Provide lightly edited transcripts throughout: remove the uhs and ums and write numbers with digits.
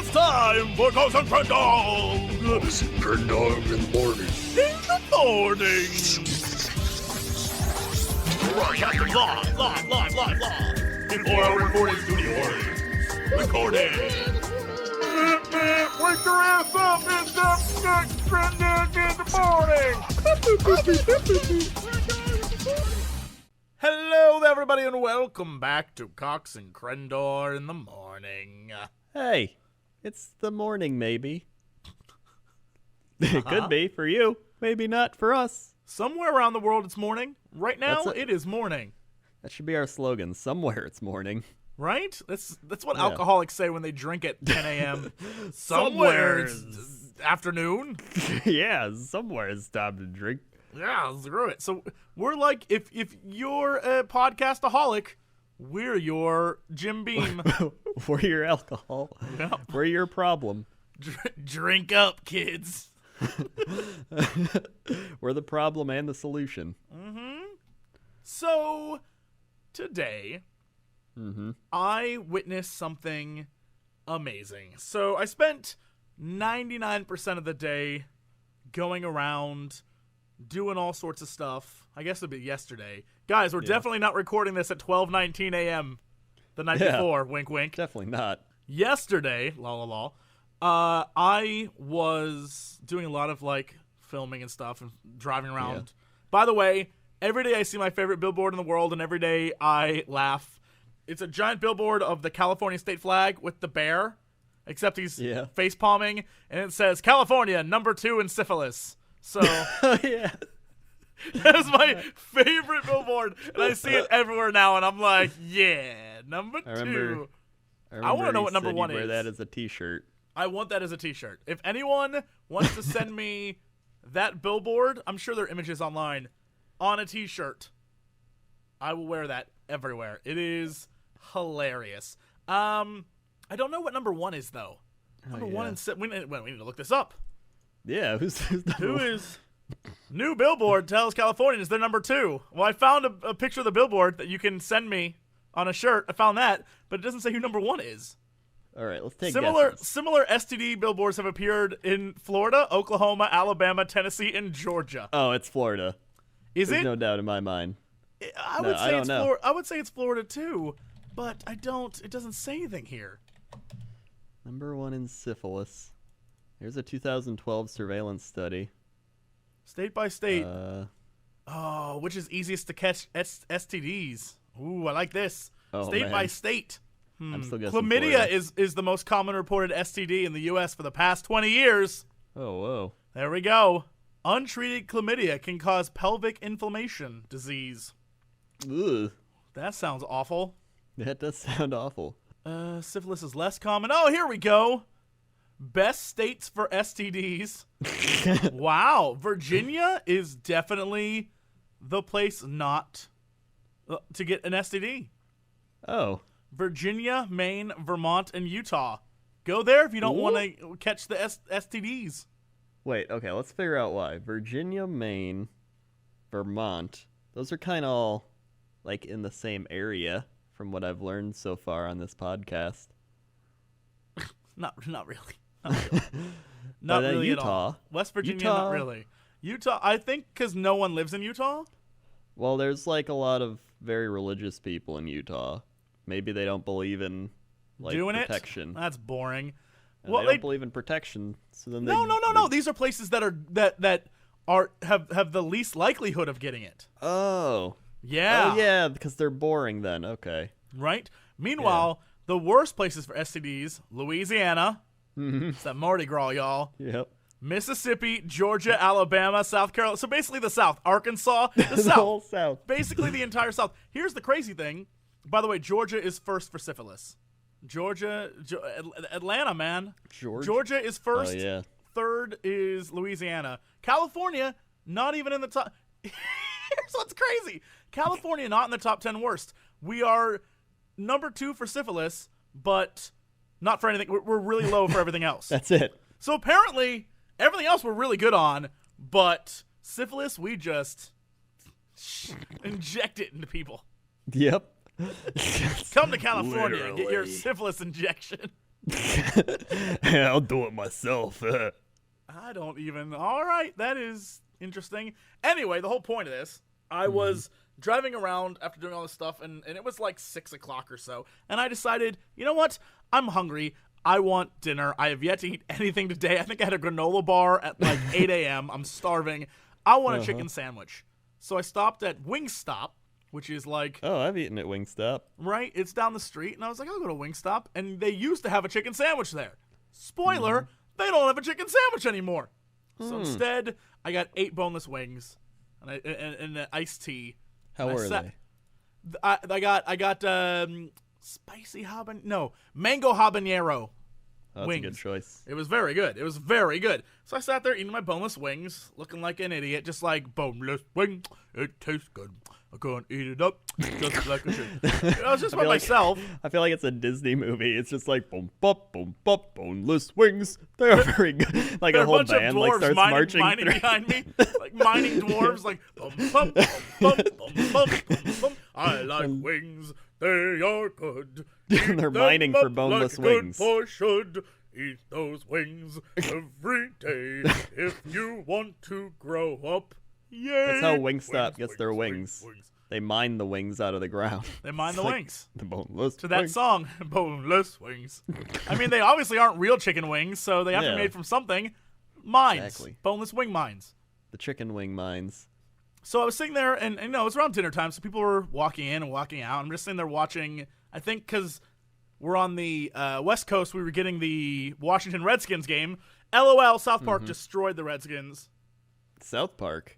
It's time for Cox and Crendor. Crendor In The Morning. In the morning. Broadcasting live. In 4-hour recording studio. Recording. Wake your ass up! It's the Crendor In The Morning! Hello there, everybody, and welcome back to Cox and Crendor in the Morning. Hey, it's the morning, maybe. It could be for you, maybe not for us. Somewhere around the world it's morning. Right now, it is morning. That should be our slogan. Somewhere it's morning. Right? That's what alcoholics say when they drink at 10 a.m. Somewhere it's afternoon. Yeah, somewhere it's time to drink. Yeah, screw it. So we're like, if you're a podcastaholic, we're your Jim Beam. We're your alcohol. Yeah. We're your problem. Drink up, kids. We're the problem and the solution. Mm-hmm. So today, I witnessed something amazing. So I spent 99% of the day going around doing all sorts of stuff. I guess it'd be yesterday. Guys, we're definitely not recording this at 12:19 a.m. the night before. Wink, wink. Definitely not. Yesterday, I was doing a lot of, filming and stuff and driving around. Yeah. By the way, every day I see my favorite billboard in the world, and every day I laugh. It's a giant billboard of the California state flag with the bear, except he's face palming, and it says, California, #2 in syphilis. So, Yeah. that's my favorite billboard, and I see it everywhere now, and I'm like, yeah, #2. I want to know what number 1 is. Wear that as a t-shirt. I want that as a t-shirt. If anyone wants to send me that billboard, I'm sure there are images online, on a t-shirt, I will wear that everywhere. It is hilarious. I don't know what number 1 is, though. Number 1 and we need to look this up. Yeah, Who is new billboard tells Californians they're #2? Well, I found a picture of the billboard that you can send me on a shirt. I found that, but it doesn't say who number 1 is. All right, let's take Similar STD billboards have appeared in Florida, Oklahoma, Alabama, Tennessee, and Georgia. Oh, it's Florida. There's no doubt in my mind. I would say it's Florida too, but I don't. It doesn't say anything here. Number 1 in syphilis. Here's a 2012 surveillance study. State by state. Which is easiest to catch STDs? Ooh, I like this. State by state. I'm still guessing Chlamydia Florida. is the most common reported STD in the U.S. for the past 20 years. Oh, whoa. There we go. Untreated chlamydia can cause pelvic inflammation disease. Ugh. That sounds awful. That does sound awful. Syphilis is less common. Oh, here we go. Best states for STDs. Wow. Virginia is definitely the place not to get an STD. Oh. Virginia, Maine, Vermont, and Utah. Go there if you don't want to catch the STDs. Wait, okay, let's figure out why. Virginia, Maine, Vermont. Those are kind of all, in the same area from what I've learned so far on this podcast. Not really. Not really Utah. at all. West Virginia, not really. Utah, I think because no one lives in Utah. Well, there's a lot of very religious people in Utah. Maybe they don't believe in doing protection. That's boring. And they don't believe in protection, so then No. These are places that have the least likelihood of getting it. Oh. Yeah. Oh, yeah, because they're boring then. Okay. Right? Meanwhile, the worst places for STDs, Louisiana. It's that Mardi Gras, y'all. Yep. Mississippi, Georgia, Alabama, South Carolina. So basically the South. Arkansas, the South. whole South. Basically the entire South. Here's the crazy thing. By the way, Georgia is first for syphilis. Atlanta, man. Georgia is first. Oh, yeah. Third is Louisiana. California, not even in the top. Here's what's crazy. California, not in the top 10 worst. We are #2 for syphilis, but not for anything. We're really low for everything else. That's it. So apparently, everything else we're really good on, but syphilis, we just inject it into people. Yep. Come to California and get your syphilis injection. I'll do it myself. I don't even. All right, that is interesting. Anyway, the whole point of this, I was driving around after doing all this stuff, and it was like 6 o'clock or so, and I decided, you know what? I'm hungry. I want dinner. I have yet to eat anything today. I think I had a granola bar at like 8 a.m. I'm starving. I want a chicken sandwich. So I stopped at Wingstop, which is like... Oh, I've eaten at Wingstop. Right? It's down the street, and I was like, I'll go to Wingstop, and they used to have a chicken sandwich there. Spoiler, they don't have a chicken sandwich anymore. So instead, I got 8 boneless wings and an iced tea. How were they? I got spicy mango habanero. Oh, that's wings. a good choice. It was very good. It was very good. So I sat there eating my boneless wings, looking like an idiot, just like, boneless wing, it tastes good. I can't eat it up, just like a shit. I was just by myself. I feel like it's a Disney movie. It's just like, boom, bop, boneless wings. They are very good. Like there a whole bunch band of like dwarves starts mining marching through. behind me, like mining dwarves, like, bum, bum, bum, bum, bum, bum, bum, bum. I like wings. They are good. They're mining for boneless wings. Good boy should eat those wings every day if you want to grow up. Yay! That's how Wingstop gets their wings. They mine the wings out of the ground. They mine the wings. The boneless To that wings. song, boneless wings. I mean, they obviously aren't real chicken wings, so they have to be made from something. Mines. Exactly. Boneless wing mines. The chicken wing mines. So I was sitting there, and it was around dinner time, so people were walking in and walking out. I'm just sitting there watching, I think because we're on the West Coast, we were getting the Washington Redskins game. LOL, South Park destroyed the Redskins. South Park.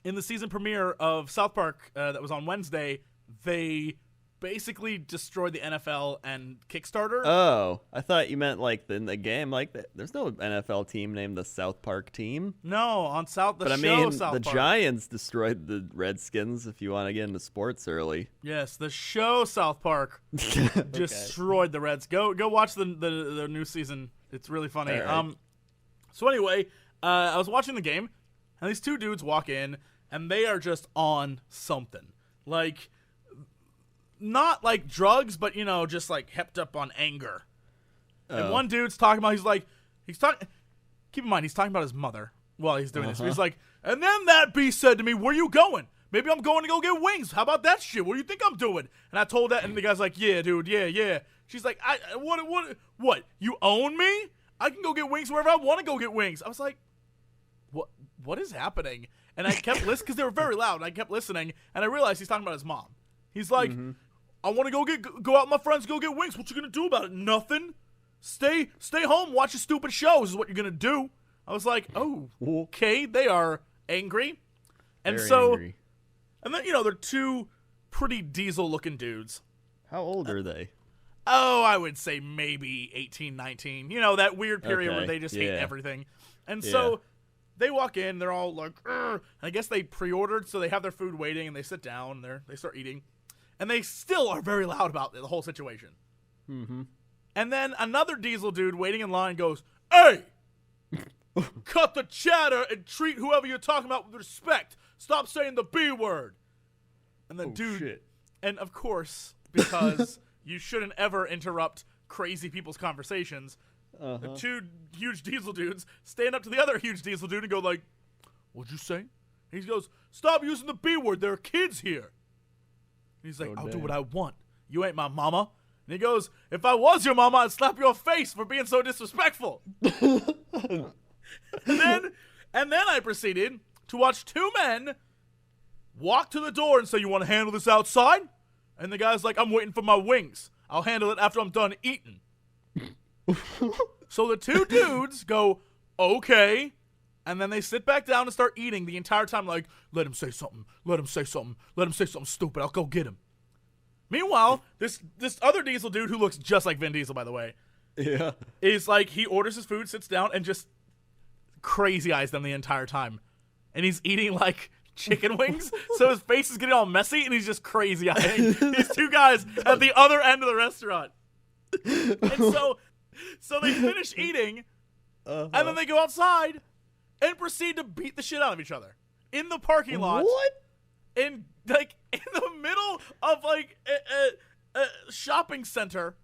In the season premiere of South Park that was on Wednesday, they basically destroyed the NFL and Kickstarter. Oh, I thought you meant like in the game. Like, there's no NFL team named the South Park team. No, on South But I show mean, South the Park. Giants destroyed the Redskins. If you want to get into sports early. Yes, the show South Park destroyed the Reds. Go watch the new season. It's really funny. Right. So anyway, I was watching the game, and these 2 dudes walk in, and they are just on something. Like, not like drugs, but, just like hepped up on anger. And one dude's talking about, keep in mind, he's talking about his mother while he's doing this. He's like, and then that beast said to me, where you going? Maybe I'm going to go get wings. How about that shit? What do you think I'm doing? And I told that, and the guy's like, yeah, dude, yeah. She's like, what? You own me? I can go get wings wherever I want to go get wings. I was like, what is happening? And I kept listening because they were very loud. And I kept listening, and I realized he's talking about his mom. He's like, I want to go out with my friends, go get wings. What you gonna do about it? Nothing. Stay home, watch your stupid shows is what you're gonna do. I was like, oh, okay. They are angry, and Very so, angry. and then they're 2 pretty diesel-looking dudes. How old are they? Oh, I would say maybe 18, 19. That weird period where they just hate everything. And so they walk in, they're all like, and I guess they pre-ordered, so they have their food waiting, and they sit down, and they start eating. And they still are very loud about the whole situation. And then another diesel dude waiting in line goes, hey, cut the chatter and treat whoever you're talking about with respect. Stop saying the B word. And the dude, shit. And of course, because you shouldn't ever interrupt crazy people's conversations, the 2 huge diesel dudes stand up to the other huge diesel dude and go like, what'd you say? And he goes, stop using the B word. There are kids here. And he's like, I'll do what I want. You ain't my mama. And he goes, if I was your mama, I'd slap your face for being so disrespectful. and then I proceeded to watch 2 men walk to the door and say, you want to handle this outside? And the guy's like, I'm waiting for my wings. I'll handle it after I'm done eating. So the 2 dudes go, okay. And then they sit back down and start eating the entire time like, let him say something. Let him say something. Let him say something stupid. I'll go get him. Meanwhile, this other diesel dude who looks just like Vin Diesel, by the way, is like, he orders his food, sits down, and just crazy eyes them the entire time. And he's eating like chicken wings, so his face is getting all messy, and he's just crazy eyeing these 2 guys at the other end of the restaurant. And so they finish eating, and then they go outside and proceed to beat the shit out of each other in the parking lot. What? In the middle of like a shopping center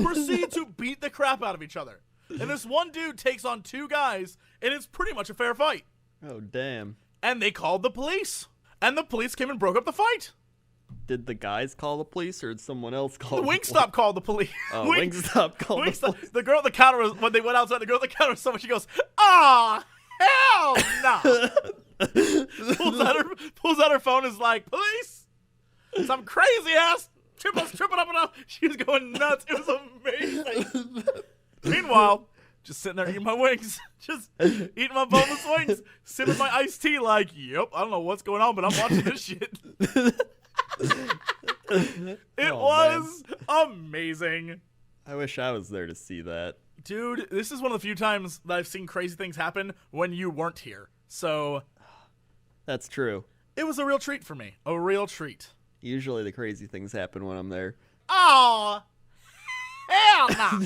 proceed to beat the crap out of each other. And this one dude takes on 2 guys, and it's pretty much a fair fight. Oh, damn. And they called the police. And the police came and broke up the fight. Did the guys call the police, or did someone else call the Wingstop called the police. Oh, Wingstop called the police. The girl at the counter, when they went outside, the girl at the counter was someone, she goes, "Ah, hell no." pulls out her phone and is like, "Police, some crazy ass was tripping up and up." She was going nuts. It was amazing. Meanwhile, just sitting there eating my wings, just eating my boneless wings, sipping my iced tea like, yep, I don't know what's going on, but I'm watching this shit. It was amazing. I wish I was there to see that. Dude, this is one of the few times that I've seen crazy things happen when you weren't here. So That's true. it was a real treat for me. A real treat. Usually the crazy things happen when I'm there. Oh, hell no.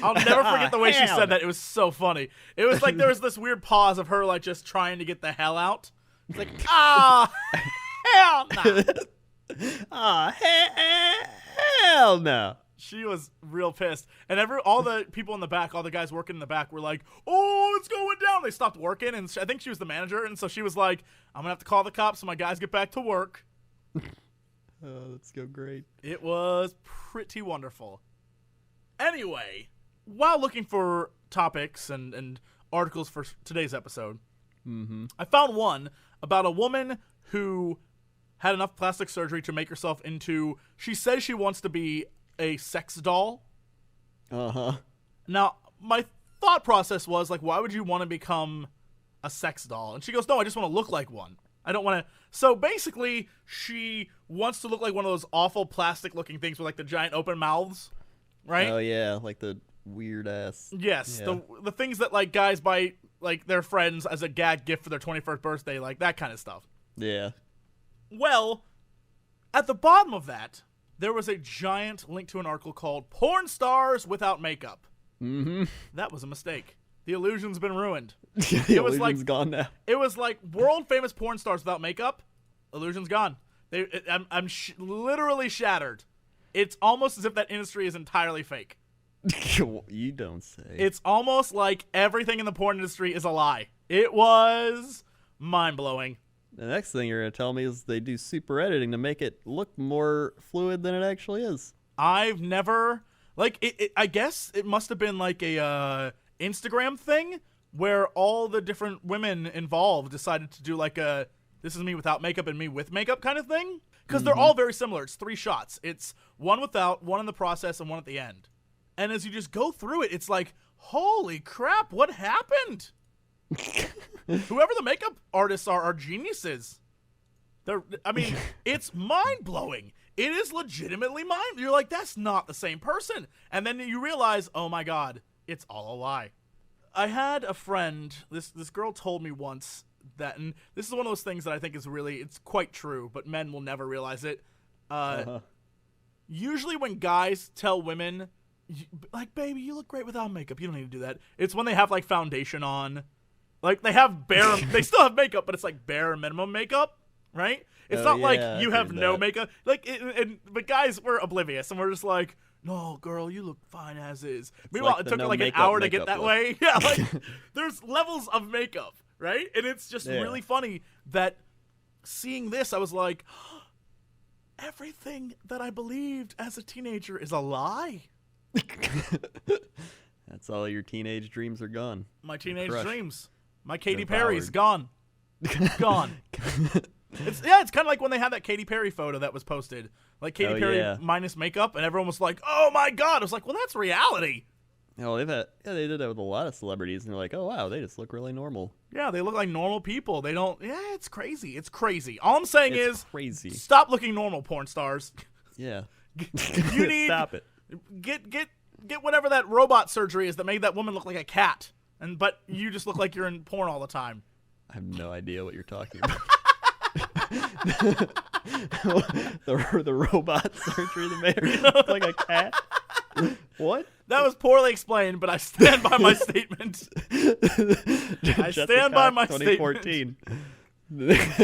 I'll never forget the way she said that. It was so funny. It was like there was this weird pause of her like just trying to get the hell out. It's like, hell no. Hell no. She was real pissed. And all the people in the back, all the guys working in the back were like, "Oh, it's going down." They stopped working, and I think she was the manager, and so she was like, "I'm going to have to call the cops so my guys get back to work." Oh, that's so great. It was pretty wonderful. Anyway, while looking for topics and articles for today's episode, I found one about a woman who had enough plastic surgery to make herself into, she says she wants to be a sex doll. Uh-huh. Now, my thought process was like, why would you want to become a sex doll? And she goes, no, I just want to look like one. I don't want to. So basically, she wants to look like one of those awful plastic looking things with like the giant open mouths, right? Oh, yeah, like the weird ass. Yes, Yeah. the things that like guys buy like their friends as a gag gift for their 21st birthday, like that kind of stuff. Yeah. Well, at the bottom of that, there was a giant link to an article called Porn Stars Without Makeup. Mm-hmm. That was a mistake. The illusion's been ruined. The It was illusion's like- gone now. It was like world famous porn stars without makeup. Illusion's gone. I'm literally shattered. It's almost as if that industry is entirely fake. You don't say. It's almost like everything in the porn industry is a lie. It was mind-blowing. The next thing you're going to tell me is they do super editing to make it look more fluid than it actually is. I've never, like, I guess it must have been like a Instagram thing where all the different women involved decided to do like a, this is me without makeup and me with makeup kind of thing. Because they're all very similar. It's 3 shots. It's one without, one in the process, and one at the end. And as you just go through it, it's like, holy crap, what happened? Whoever the makeup artists are geniuses. It's mind-blowing. It is legitimately you're like, that's not the same person. And then you realize, oh my god, it's all a lie. I had a friend, this girl told me once that, and this is one of those things that I think is really, it's quite true, but men will never realize it. Usually when guys tell women, like, baby, you look great without makeup, you don't need to do that. It's when they have like foundation on. Like, they have they still have makeup, but it's like bare minimum makeup, right? It's not like you have no makeup. Like, but guys were oblivious, and we're just like, no, girl, you look fine as is. Meanwhile, like it the took no like an makeup hour to get makeup that look. way. Yeah, like, there's levels of makeup, right? And it's just really funny that seeing this, I was like, everything that I believed as a teenager is a lie. That's all your teenage dreams are gone. My teenage crushed. dreams. My Katy Devoured. Perry's gone. Gone. It's kind of like when they had that Katy Perry photo that was posted. Like Katy Perry minus makeup, and everyone was like, oh my god. I was like, well, that's reality. Oh, they did that with a lot of celebrities, and they're like, oh wow, they just look really normal. Yeah, they look like normal people. They don't, it's crazy. It's crazy. All I'm saying It's is, crazy. stop looking normal, porn stars. Yeah. You need, Stop it. Get whatever that robot surgery is that made that woman look like a cat. But you just look like you're in porn all the time. I have no idea what you're talking about. the robot surgery that made her look like a cat? What? That was poorly explained, but I stand by my statement. I stand by my 2014.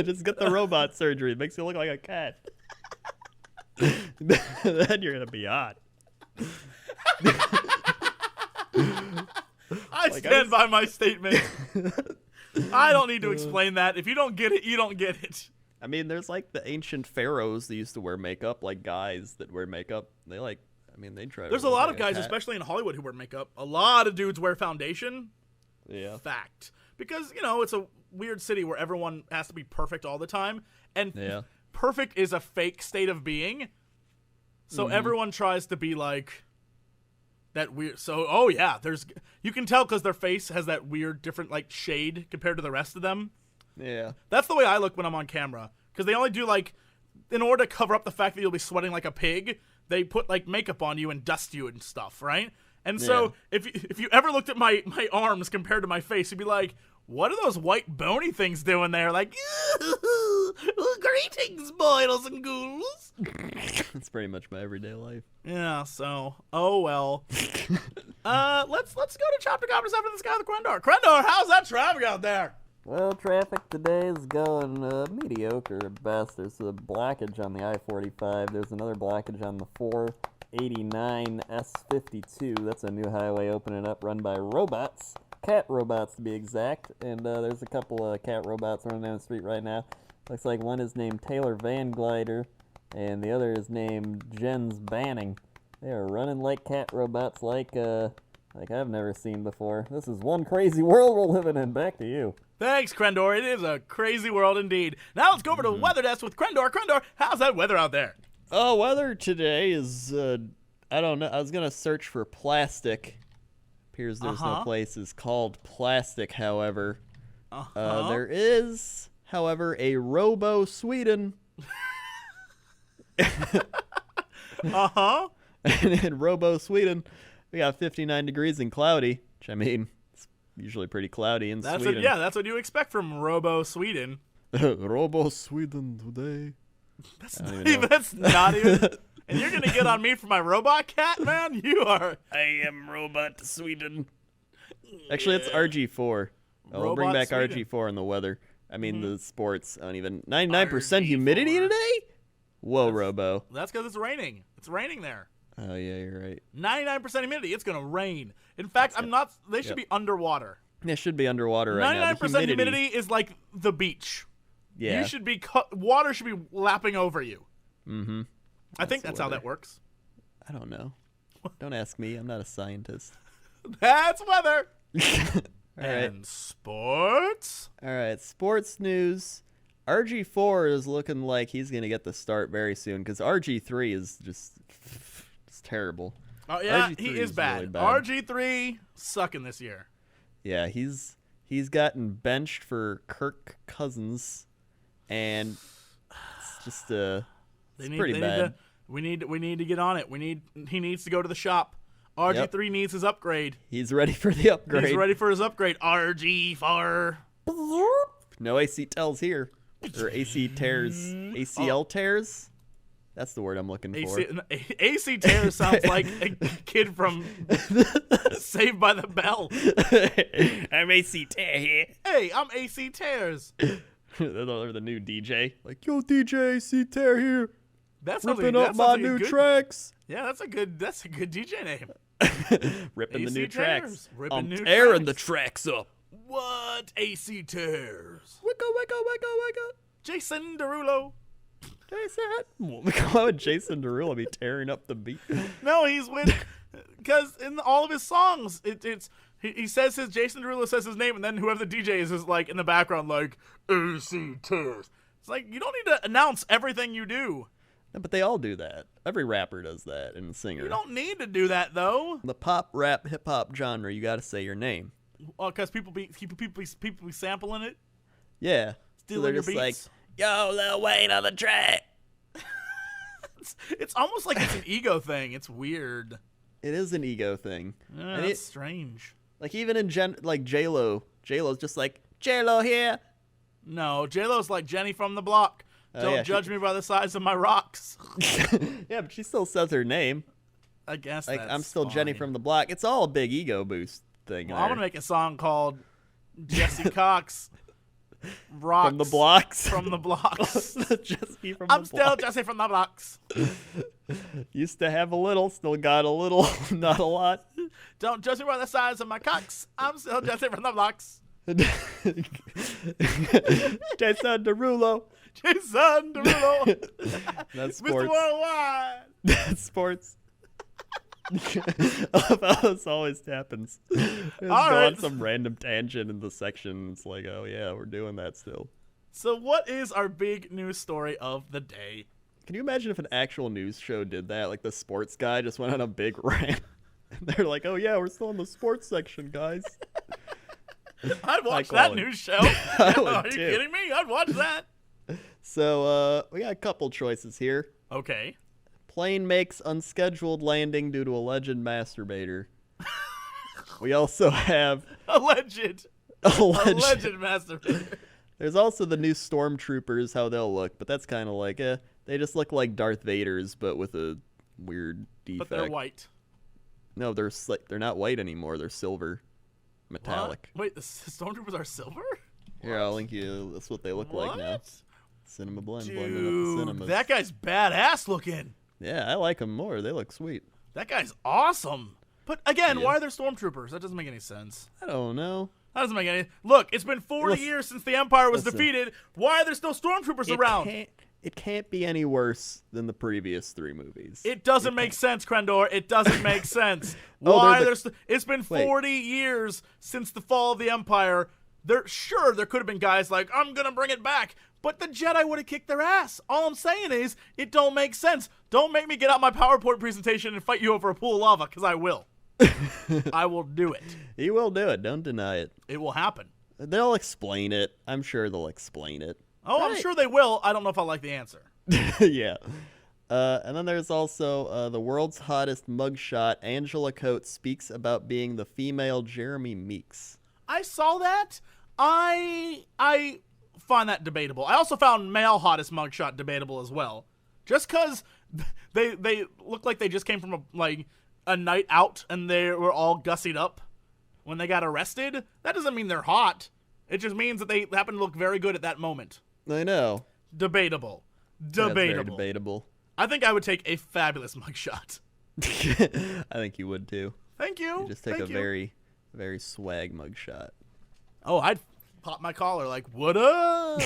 Just get the robot surgery. It makes you look like a cat. Then you're going to be hot. I stand by my statement. I don't need to explain that. If you don't get it, you don't get it. I mean, there's like the ancient pharaohs that used to wear makeup, like guys that wear makeup. They try. There's a lot of guys, especially in Hollywood, who wear makeup. A lot of dudes wear foundation. Yeah. Fact. Because, it's a weird city where everyone has to be perfect all the time. And perfect is a fake state of being. So everyone tries to be like that weird. So, you can tell because their face has that weird different like shade compared to the rest of them. Yeah. That's the way I look when I'm on camera. Because they only do in order to cover up the fact that you'll be sweating like a pig, they put like makeup on you and dust you and stuff, right? And so if you ever looked at my arms compared to my face, you'd be like, what are those white bony things doing there? Like, greetings, boils and ghouls. That's pretty much my everyday life. Yeah, so, oh well. Let's go to Chapter Commerce after this guy with Crendor. Crendor, how's that traffic out there? Well, traffic today is going mediocre at best. There's a blockage on the I-45. There's another blockage on the 489 S52. That's a new highway opening up, run by robots. Cat robots, to be exact. And there's a couple of cat robots running down the street right now. Looks like one is named Taylor Van Glider, and the other is named Jens Banning. They are running like cat robots like I've never seen before. This is one crazy world we're living in. Back to you. Thanks, Crendor. It is a crazy world indeed. Now let's go over to the weather desk with Crendor. Crendor, how's that weather out there? Oh, weather today is, I don't know. I was going to search for plastic. Appears there's no places called plastic, however. There is, however, a Robo Sweden. Uh-huh. And in Robo Sweden, we got 59 degrees and cloudy, which, I mean, it's usually pretty cloudy in Sweden. That's what you expect from Robo Sweden. Robo Sweden today. That's not even. And you're going to get on me for my robot cat, man? You are. I am Robot Sweden. Actually, it's RG4. We'll bring back Sweden. RG4 in the weather. I mean, the sports. I don't even. 99% RG4. Humidity today? Whoa, Robo. That's because it's raining. It's raining there. Oh, yeah, you're right. 99% humidity. It's going to rain. In fact, they should be underwater. They should be underwater right now. 99% humidity is like the beach. Yeah. You should be water should be lapping over you. Mm-hmm. I think that's how that works. I don't know. Don't ask me. I'm not a scientist. That's weather. And sports. All right, sports news. RG4 is looking like he's going to get the start very soon because RG3 is just terrible. Oh, yeah, RG3 he is bad. Really bad. RG3 sucking this year. Yeah, he's gotten benched for Kirk Cousins, and it's just pretty bad. We need to get on it. He needs to go to the shop. RG3 needs his upgrade. He's ready for the upgrade. He's ready for his upgrade. RG4. No AC tells here. Or AC tears. ACL tears? That's the word I'm looking for. AC tears sounds like a kid from Saved by the Bell. I'm AC Tear here. Hey, I'm AC Tears. They're the new DJ. Like, yo, DJ AC Tear here. That's ripping up my new tracks. Yeah, that's a good DJ name. Ripping the new tracks. I'm tearing the tracks up. What? AC Tears. Wicca. Jason Derulo. Why would Jason Derulo be tearing up the beat? No, he's with, because in all of his songs, he says Jason Derulo says his name, and then whoever the DJ is like in the background like AC Tears. It's like you don't need to announce everything you do. No, but they all do that. Every rapper does that, and singer. You don't need to do that though. The pop, rap, hip hop genre, you got to say your name. Well, because people be sampling it. Yeah, Stealing your beats. Like, yo, Lil Wayne on the track. It's almost like it's an ego thing. It's weird. It is an ego thing. Yeah, it's strange. Like even in J-Lo. J-Lo's just like, J-Lo here. No, J-Lo's like Jenny from the block. Don't judge me by the size of my rocks. Yeah, but she still says her name. I guess like that's I'm still fine. Jenny from the block. It's all a big ego boost thing. Well, I'm gonna make a song called Jesse Cox. Rocks. From the blocks. From the blocks. Jesse from I'm the still blocks. Jesse from the blocks. Used to have a little, still got a little, not a lot. Don't judge me by the size of my cocks. I'm still Jesse from the blocks. Jason Derulo. Jason Derulo. That's Mr. sports. Worldwide. That's sports. I love how this always happens. Just go right. on some random tangent in the section. It's like, oh yeah, we're doing that still. So what is our big news story of the day? Can you imagine if an actual news show did that? Like the sports guy just went on a big rant. And they're like, oh yeah, we're still in the sports section, guys. I'd watch that news show. Are you too. kidding me? I'd watch that. So we got a couple choices here. Okay. Plane makes unscheduled landing due to alleged masturbator. We also have Alleged masturbator. There's also the new stormtroopers, how they'll look, but that's kind of like, they just look like Darth Vader's, but with a weird defect. But they're white. No, they're not white anymore. They're silver, metallic. What? Wait, the stormtroopers are silver? Here, I'll link you. That's what they look like now. Cinema blend, blending up the Dude, cinemas. that guy's badass looking. Yeah, I like them more. They look sweet. That guy's awesome. But again, Yeah. why are there stormtroopers? That doesn't make any sense. I don't know. That doesn't make any. Look, it's been 40 Listen- years since the Empire was listen. defeated. Why are there still stormtroopers around? It can't be any worse than the previous 3 movies. It doesn't make sense, Crendor. It doesn't make sense. Oh, Why they're it's been Wait. 40 years since the fall of the Empire. There could have been guys like, I'm gonna bring it back, but the Jedi would have kicked their ass. All I'm saying is, it don't make sense. Don't make me get out my PowerPoint presentation and fight you over a pool of lava, because I will. I will do it. He will do it. Don't deny it. It will happen. They'll explain it. I'm sure they'll explain it. Oh, I'm Right. sure they will. I don't know if I like the answer. Yeah. And then there's also the world's hottest mugshot. Angela Coates speaks about being the female Jeremy Meeks. I saw that. I find that debatable. I also found male hottest mugshot debatable as well. Just because they look like they just came from a night out and they were all gussied up when they got arrested, that doesn't mean they're hot. It just means that they happen to look very good at that moment. I know. Debatable. That's very debatable. I think I would take a fabulous mugshot. I think you would too. Thank you. You just take Thank a you. very swag mugshot. Oh, I'd pop my collar like, what up?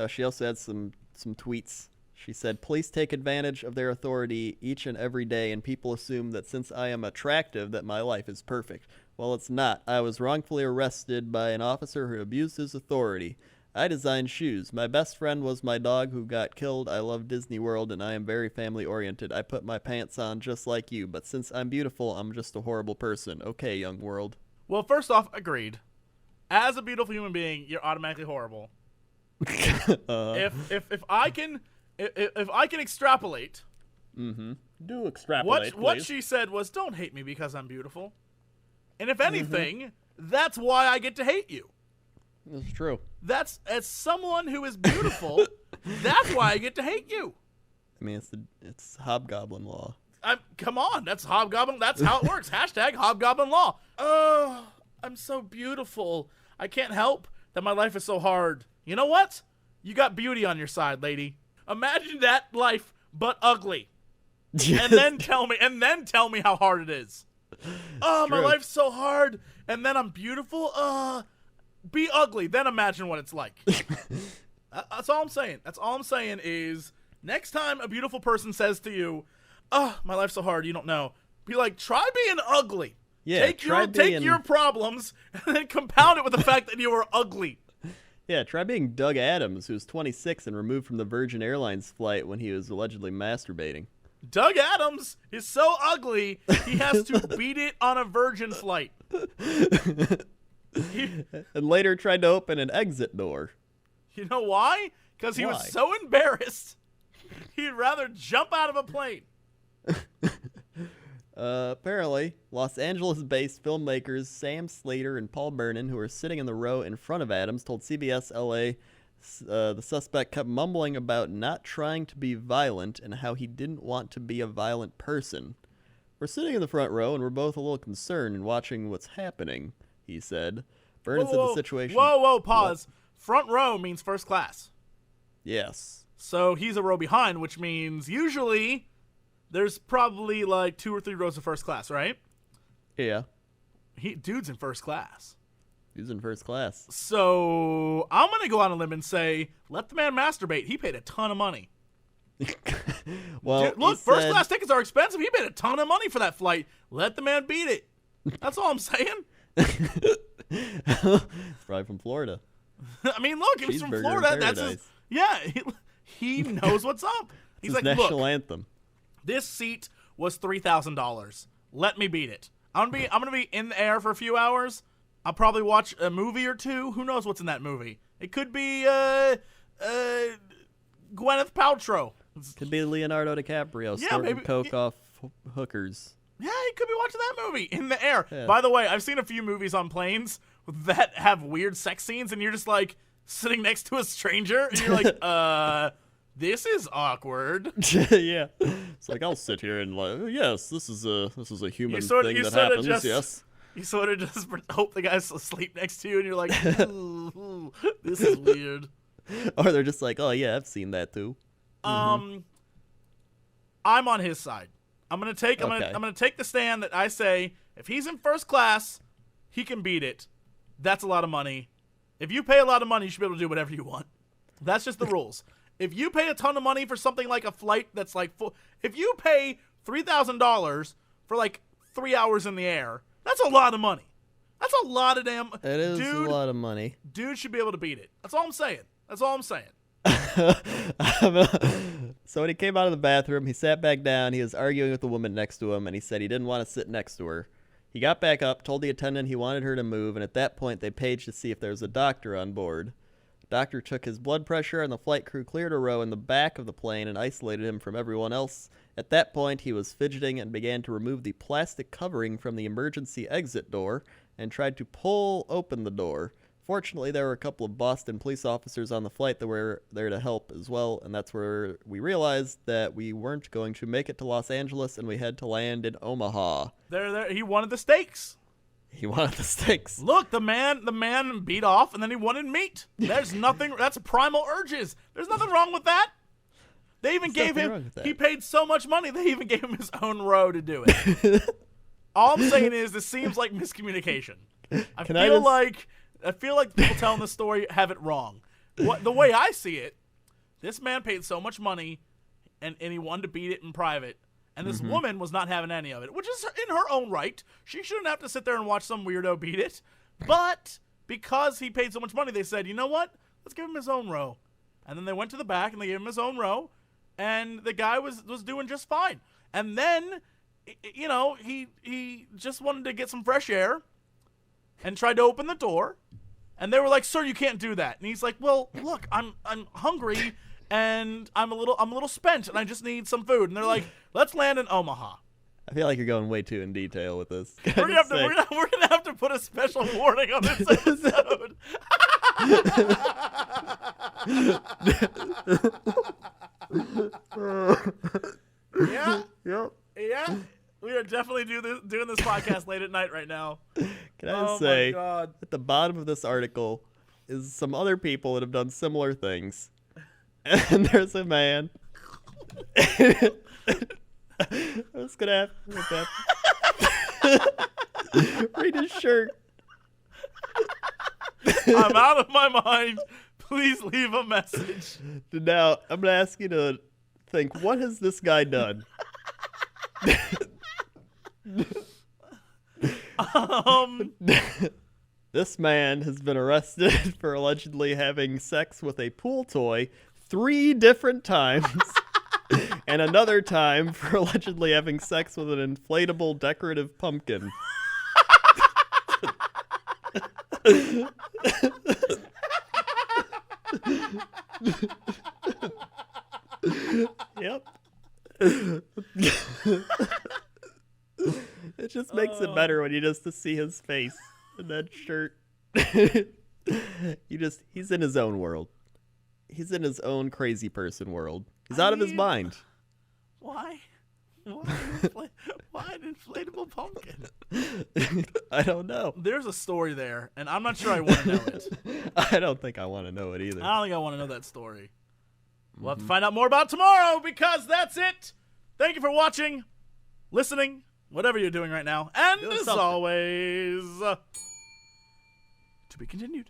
She also had some tweets. She said, please take advantage of their authority each and every day, and people assume that since I am attractive that my life is perfect. Well, it's not. I was wrongfully arrested by an officer who abused his authority. I designed shoes. My best friend was my dog who got killed. I love Disney World, and I am very family-oriented. I put my pants on just like you, but since I'm beautiful, I'm just a horrible person. Okay, young world. Well, first off, agreed. As a beautiful human being, you're automatically horrible. If I can extrapolate, Do extrapolate, what she said was, don't hate me because I'm beautiful. And if anything, that's why I get to hate you. That's true. That's, as someone who is beautiful, that's why I get to hate you. I mean, it's hobgoblin law. Come on, that's hobgoblin. That's how it works. Hashtag hobgoblin law. Oh, I'm so beautiful. I can't help that my life is so hard. You know what? You got beauty on your side, lady. Imagine that life, but ugly. And then tell me how hard it is. Oh, my true. life's so hard, and then I'm beautiful. Be ugly, then imagine what it's like. That's all I'm saying. That's all I'm saying is, next time a beautiful person says to you, "Oh, my life's so hard, you don't know," be like, try being ugly. Yeah, take your problems and then compound it with the fact that you are ugly. Yeah, try being Doug Adams, who's 26 and removed from the Virgin Airlines flight when he was allegedly masturbating. Doug Adams is so ugly, he has to beat it on a Virgin flight. And later tried to open an exit door. You know why? Because he was so embarrassed, he'd rather jump out of a plane. Apparently, Los Angeles-based filmmakers Sam Slater and Paul Vernon, who were sitting in the row in front of Adams, told CBS LA the suspect kept mumbling about not trying to be violent and how he didn't want to be a violent person. We're sitting in the front row and we're both a little concerned and watching what's happening, he said. Vernon said the situation... Whoa, pause. front row means first class. Yes. So he's a row behind, which means usually there's probably like 2 or 3 rows of first class, right? Yeah. Dude's in first class. He's in first class. So I'm going to go on a limb and say, let the man masturbate. He paid a ton of money. Well, Dude, look, first class tickets are expensive. He paid a ton of money for that flight. Let the man beat it. That's all I'm saying. Probably from Florida. I mean, look, if he's from Cheeseburger in Florida, that's his, paradise. yeah, he knows what's up. He's It's like, his national look, anthem. this seat was $3,000. Let me beat it. I'm gonna be in the air for a few hours. I'll probably watch a movie or two. Who knows what's in that movie? It could be Gwyneth Paltrow. Could be Leonardo DiCaprio snorting coke off hookers. Yeah, he could be watching that movie in the air. Yeah. By the way, I've seen a few movies on planes that have weird sex scenes, and you're just like sitting next to a stranger, and you're like, this is awkward. Yeah. It's like, I'll sit here and like, yes, this is a human thing that happens. Yes. You sort of just hope the guy's asleep next to you, and you're like, ooh, this is weird. Or they're just like, oh yeah, I've seen that too. I'm on his side. I'm gonna take the stand that I say if he's in first class, he can beat it. That's a lot of money. If you pay a lot of money, you should be able to do whatever you want. That's just the rules. If you pay a ton of money for something like a flight that's like if you pay $3,000 for like 3 hours in the air, that's a lot of money. That's a lot of damn. It is a lot of money. Dude should be able to beat it. That's all I'm saying. So when he came out of the bathroom, he sat back down. He was arguing with the woman next to him, and he said he didn't want to sit next to her. He got back up, told the attendant he wanted her to move, and at that point they paged to see if there was a doctor on board. The doctor took his blood pressure, and the flight crew cleared a row in the back of the plane and isolated him from everyone else. At that point, he was fidgeting and began to remove the plastic covering from the emergency exit door and tried to pull open the door. Fortunately, there were a couple of Boston police officers on the flight that were there to help as well, and that's where we realized that we weren't going to make it to Los Angeles, and we had to land in Omaha. He wanted the steaks. He wanted the steaks. Look, the man beat off, and then he wanted meat. There's nothing. That's primal urges. There's nothing wrong with that. They even gave him. He paid so much money. They even gave him his own row to do it. All I'm saying is, this seems like miscommunication. I feel like the people telling the story have it wrong. The way I see it, this man paid so much money, and he wanted to beat it in private. And this woman was not having any of it, which is in her own right. She shouldn't have to sit there and watch some weirdo beat it. But because he paid so much money, they said, you know what? Let's give him his own row. And then they went to the back and they gave him his own row. And the guy was doing just fine. And then, you know, he just wanted to get some fresh air and tried to open the door. And they were like, sir, you can't do that. And he's like, well, look, I'm hungry. And I'm a little spent, and I just need some food. And they're like, "Let's land in Omaha." I feel like you're going way too in detail with this. We're gonna have to put a special warning on this episode. Yeah. Yep. Yeah. We are definitely doing this podcast late at night right now. Can I just say, at the bottom of this article is some other people that have done similar things. And there's a man. What's gonna happen? Read his shirt. I'm out of my mind. Please leave a message. Now, I'm gonna ask you to think, what has this guy done? This man has been arrested for allegedly having sex with a pool toy 3 different times, and another time for allegedly having sex with an inflatable decorative pumpkin. Yep. It just makes it better when you just see his face in that shirt. He's in his own world. He's in his own crazy person world. He's out of his mind. Why? Why an inflatable pumpkin? I don't know. There's a story there, and I'm not sure I want to know it. I don't think I want to know it either. I don't think I want to know that story. We'll have to find out more about tomorrow, because that's it. Thank you for watching, listening, whatever you're doing right now. And Doing as something. always, to be continued.